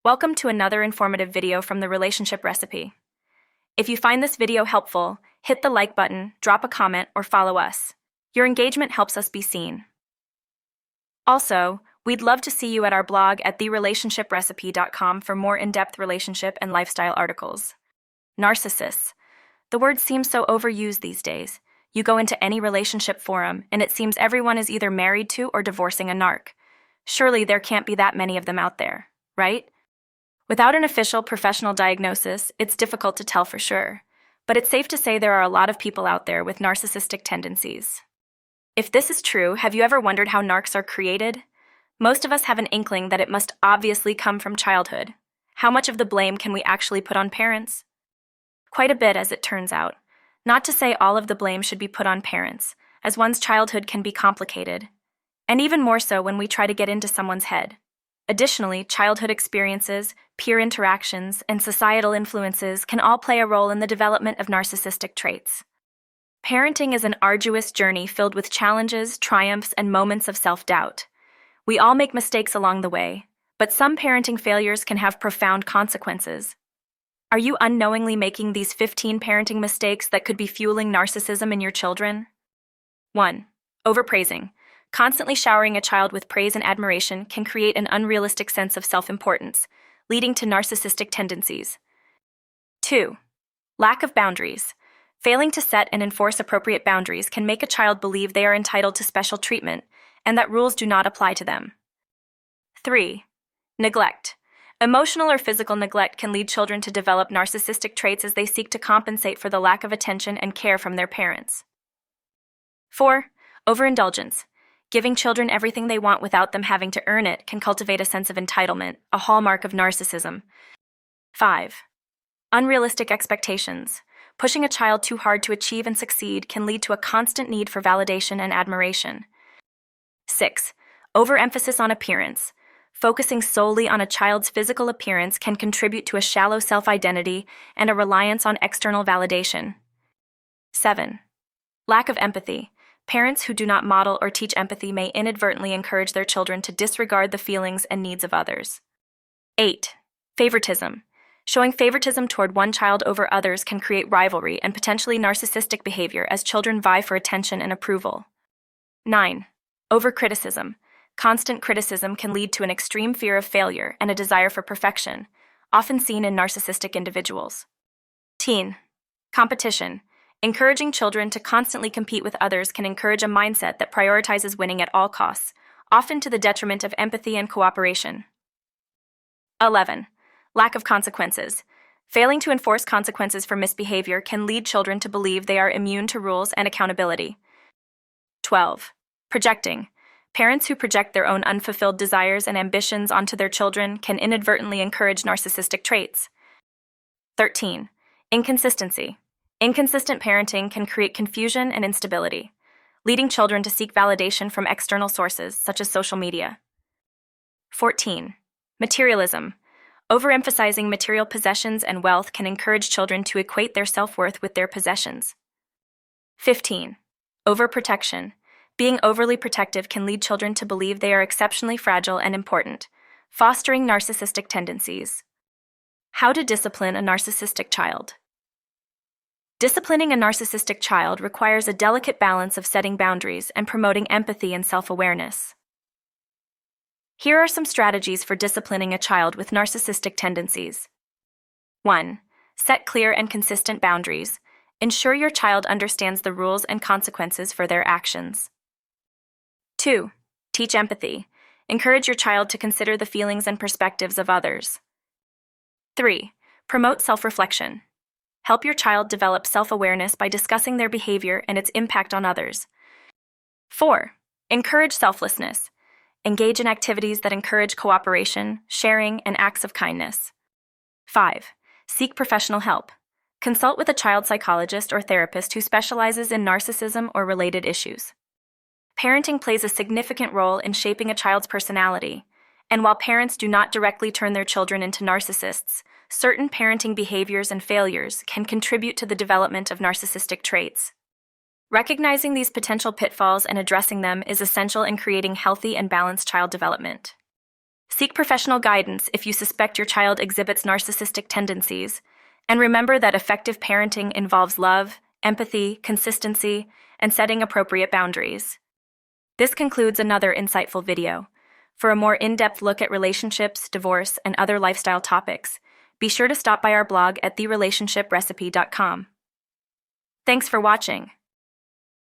Welcome to another informative video from the Relationship Recipe. If you find this video helpful, hit the like button, drop a comment, or follow us. Your engagement helps us be seen. Also, we'd love to see you at our blog at therelationshiprecipe.com for more in-depth relationship and lifestyle articles. Narcissists. The word seems so overused these days. You go into any relationship forum, and it seems everyone is either married to or divorcing a narc. Surely there can't be that many of them out there, right? Without an official professional diagnosis, it's difficult to tell for sure, but it's safe to say there are a lot of people out there with narcissistic tendencies. If this is true, have you ever wondered how narcs are created? Most of us have an inkling that it must obviously come from childhood. How much of the blame can we actually put on parents? Quite a bit, as it turns out. Not to say all of the blame should be put on parents, as one's childhood can be complicated, and even more so when we try to get into someone's head. Additionally, childhood experiences, peer interactions, and societal influences can all play a role in the development of narcissistic traits. Parenting is an arduous journey filled with challenges, triumphs, and moments of self-doubt. We all make mistakes along the way, but some parenting failures can have profound consequences. Are you unknowingly making these 15 parenting mistakes that could be fueling narcissism in your children? 1. Overpraising. Constantly showering a child with praise and admiration can create an unrealistic sense of self-importance, leading to narcissistic tendencies. 2. Lack of boundaries. Failing to set and enforce appropriate boundaries can make a child believe they are entitled to special treatment and that rules do not apply to them. 3. Neglect. Emotional or physical neglect can lead children to develop narcissistic traits as they seek to compensate for the lack of attention and care from their parents. 4. Overindulgence. Giving children everything they want without them having to earn it can cultivate a sense of entitlement, a hallmark of narcissism. 5. Unrealistic expectations. Pushing a child too hard to achieve and succeed can lead to a constant need for validation and admiration. 6. Overemphasis on appearance. Focusing solely on a child's physical appearance can contribute to a shallow self-identity and a reliance on external validation. 7. Lack of empathy. Parents who do not model or teach empathy may inadvertently encourage their children to disregard the feelings and needs of others. 8. Favoritism. Showing favoritism toward one child over others can create rivalry and potentially narcissistic behavior as children vie for attention and approval. 9. Overcriticism. Constant criticism can lead to an extreme fear of failure and a desire for perfection, often seen in narcissistic individuals. 10. Competition. Encouraging children to constantly compete with others can encourage a mindset that prioritizes winning at all costs, often to the detriment of empathy and cooperation. 11. Lack of consequences. Failing to enforce consequences for misbehavior can lead children to believe they are immune to rules and accountability. 12. Projecting. Parents who project their own unfulfilled desires and ambitions onto their children can inadvertently encourage narcissistic traits. 13. Inconsistency. Inconsistent parenting can create confusion and instability, leading children to seek validation from external sources, such as social media. 14. Materialism. Overemphasizing material possessions and wealth can encourage children to equate their self-worth with their possessions. 15. Overprotection. Being overly protective can lead children to believe they are exceptionally fragile and important, fostering narcissistic tendencies. How to discipline a narcissistic child. Disciplining a narcissistic child requires a delicate balance of setting boundaries and promoting empathy and self-awareness. Here are some strategies for disciplining a child with narcissistic tendencies. 1. Set clear and consistent boundaries. Ensure your child understands the rules and consequences for their actions. 2. Teach empathy. Encourage your child to consider the feelings and perspectives of others. 3. Promote self-reflection. Help your child develop self-awareness by discussing their behavior and its impact on others. 4. Encourage selflessness. Engage in activities that encourage cooperation, sharing, and acts of kindness. 5. Seek professional help. Consult with a child psychologist or therapist who specializes in narcissism or related issues. Parenting plays a significant role in shaping a child's personality, and while parents do not directly turn their children into narcissists, certain parenting behaviors and failures can contribute to the development of narcissistic traits. Recognizing these potential pitfalls and addressing them is essential in creating healthy and balanced child development. Seek professional guidance if you suspect your child exhibits narcissistic tendencies, and remember that effective parenting involves love, empathy, consistency, and setting appropriate boundaries. This concludes another insightful video. For a more in-depth look at relationships, divorce, and other lifestyle topics, be sure to stop by our blog at therelationshiprecipe.com. Thanks for watching.